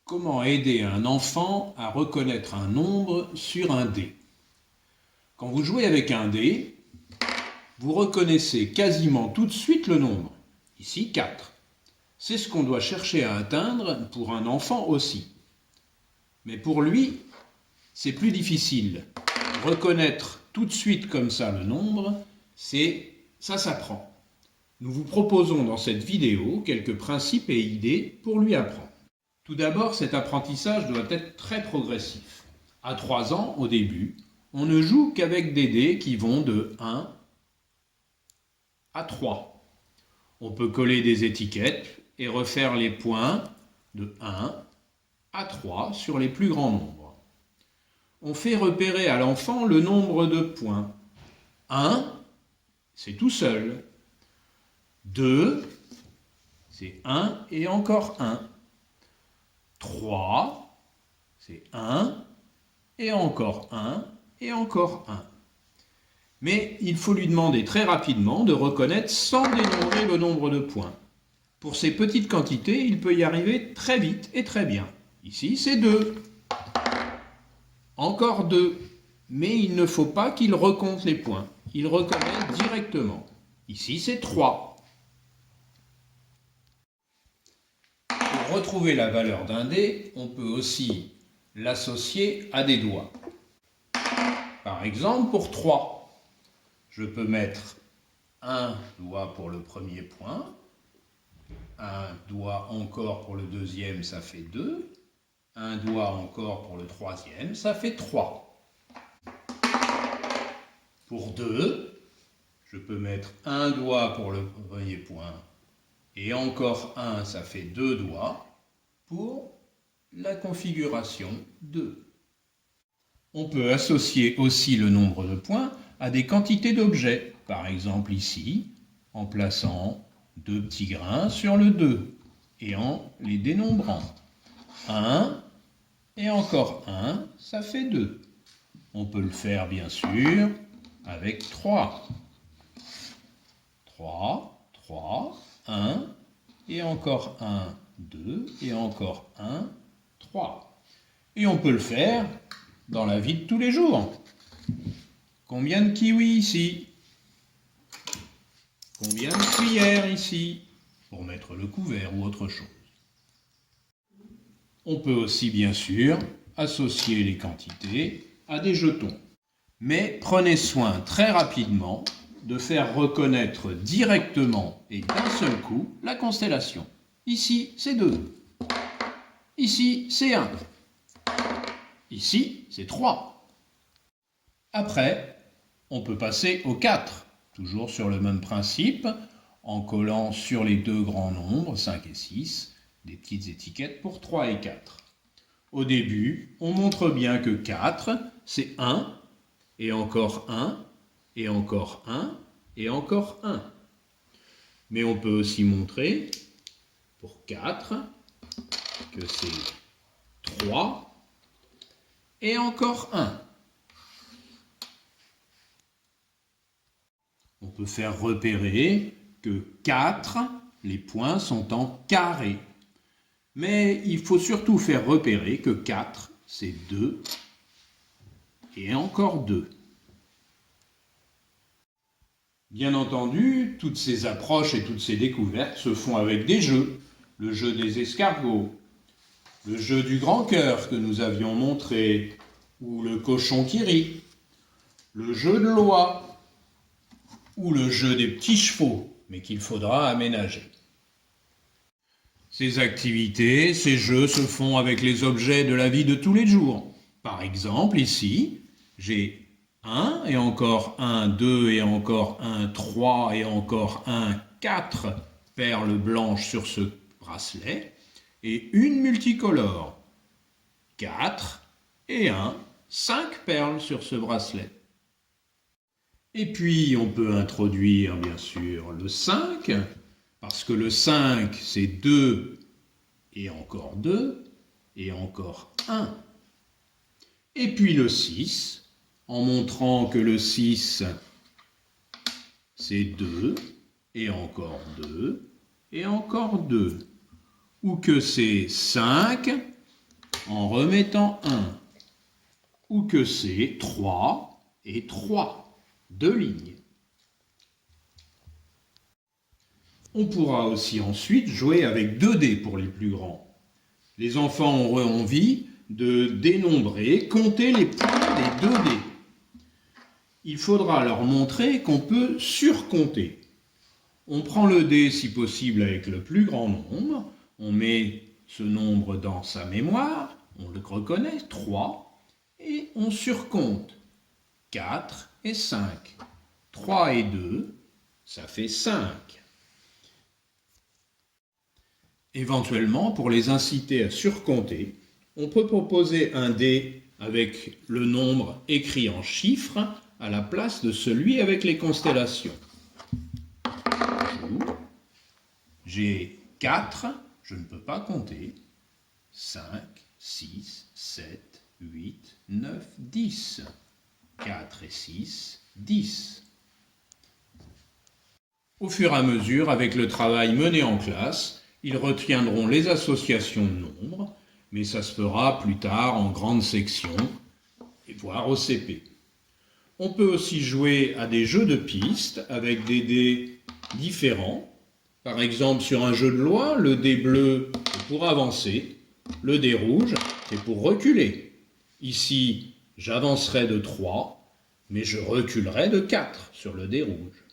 Comment aider un enfant à reconnaître un nombre sur un dé? Quand vous jouez avec un dé, vous reconnaissez quasiment tout de suite le nombre. Ici, 4. C'est ce qu'on doit chercher à atteindre pour un enfant aussi. Mais pour lui, c'est plus difficile. Reconnaître tout de suite comme ça le nombre, ça s'apprend. Nous vous proposons dans cette vidéo quelques principes et idées pour lui apprendre. Tout d'abord, cet apprentissage doit être très progressif. À 3 ans, au début, on ne joue qu'avec des dés qui vont de 1 à 3. On peut coller des étiquettes et refaire les points de 1 à 3 sur les plus grands nombres. On fait repérer à l'enfant le nombre de points. 1, c'est tout seul. 2, c'est 1 et encore 1. 3, c'est 1 et encore 1 et encore 1. Mais il faut lui demander très rapidement de reconnaître sans dénombrer le nombre de points. Pour ces petites quantités, il peut y arriver très vite et très bien. Ici, c'est 2. Encore 2. Mais il ne faut pas qu'il recompte les points. Il reconnaît directement. Ici, c'est 3. Pour retrouver la valeur d'un dé, on peut aussi l'associer à des doigts. Par exemple, pour 3, je peux mettre un doigt pour le premier point, un doigt encore pour le deuxième, ça fait 2, un doigt encore pour le troisième, ça fait 3. Pour 2, je peux mettre un doigt pour le premier point et encore un, ça fait 2 doigts pour la configuration 2. On peut associer aussi le nombre de points à des quantités d'objets. Par exemple ici, en plaçant 2 petits grains sur le 2 et en les dénombrant. 1 et encore 1, ça fait 2. On peut le faire bien sûr avec 3. 3, 3, 1 et encore 1, 2 et encore 1, 3. Et on peut le faire dans la vie de tous les jours. Combien de kiwis ici? Combien de cuillères ici? Pour mettre le couvert ou autre chose. On peut aussi bien sûr associer les quantités à des jetons. Mais prenez soin très rapidement de faire reconnaître directement et d'un seul coup la constellation. Ici, c'est 2. Ici, c'est 1. Ici, c'est 3. Après, on peut passer au 4, toujours sur le même principe, en collant sur les deux grands nombres, 5 et 6, des petites étiquettes pour 3 et 4. Au début, on montre bien que 4, c'est 1, et encore 1, et encore 1, et encore 1. Mais on peut aussi montrer, pour 4, que c'est 3, et encore 1. On peut faire repérer que 4, les points sont en carré. Mais il faut surtout faire repérer que 4, c'est 2 et encore 2. Bien entendu, toutes ces approches et toutes ces découvertes se font avec des jeux. Le jeu des escargots, le jeu du grand cœur que nous avions montré, ou le cochon qui rit, le jeu de l'oie, ou le jeu des petits chevaux, mais qu'il faudra aménager. Ces activités, ces jeux se font avec les objets de la vie de tous les jours. Par exemple, ici, j'ai 1 et encore 1, 2 et encore 1, 3 et encore 1, 4 perles blanches sur ce bracelet et une multicolore. 4 et 1, 5 perles sur ce bracelet. Et puis, on peut introduire, bien sûr, le 5, parce que le 5, c'est 2 et encore 2 et encore 1. Et puis le 6, en montrant que le 6, c'est 2 et encore 2 et encore 2. Ou que c'est 5 en remettant 1, ou que c'est 3 et 3, 2 lignes. On pourra aussi ensuite jouer avec 2 dés pour les plus grands. Les enfants auront envie de dénombrer, compter les points des 2 dés. Il faudra leur montrer qu'on peut surcompter. On prend le dé si possible avec le plus grand nombre, on met ce nombre dans sa mémoire, on le reconnaît, 3, et on surcompte 4 et 5. 3 et 2, ça fait 5. Éventuellement, pour les inciter à surcompter, on peut proposer un dé avec le nombre écrit en chiffres à la place de celui avec les constellations. J'ai 4, je ne peux pas compter. 5, 6, 7, 8, 9, 10. 4 et 6, 10. Au fur et à mesure, avec le travail mené en classe, ils retiendront les associations de nombres, mais ça se fera plus tard en grande section, et voire au CP. On peut aussi jouer à des jeux de pistes avec des dés différents. Par exemple, sur un jeu de loi, le dé bleu est pour avancer, le dé rouge est pour reculer. Ici, j'avancerai de 3, mais je reculerai de 4 sur le dé rouge.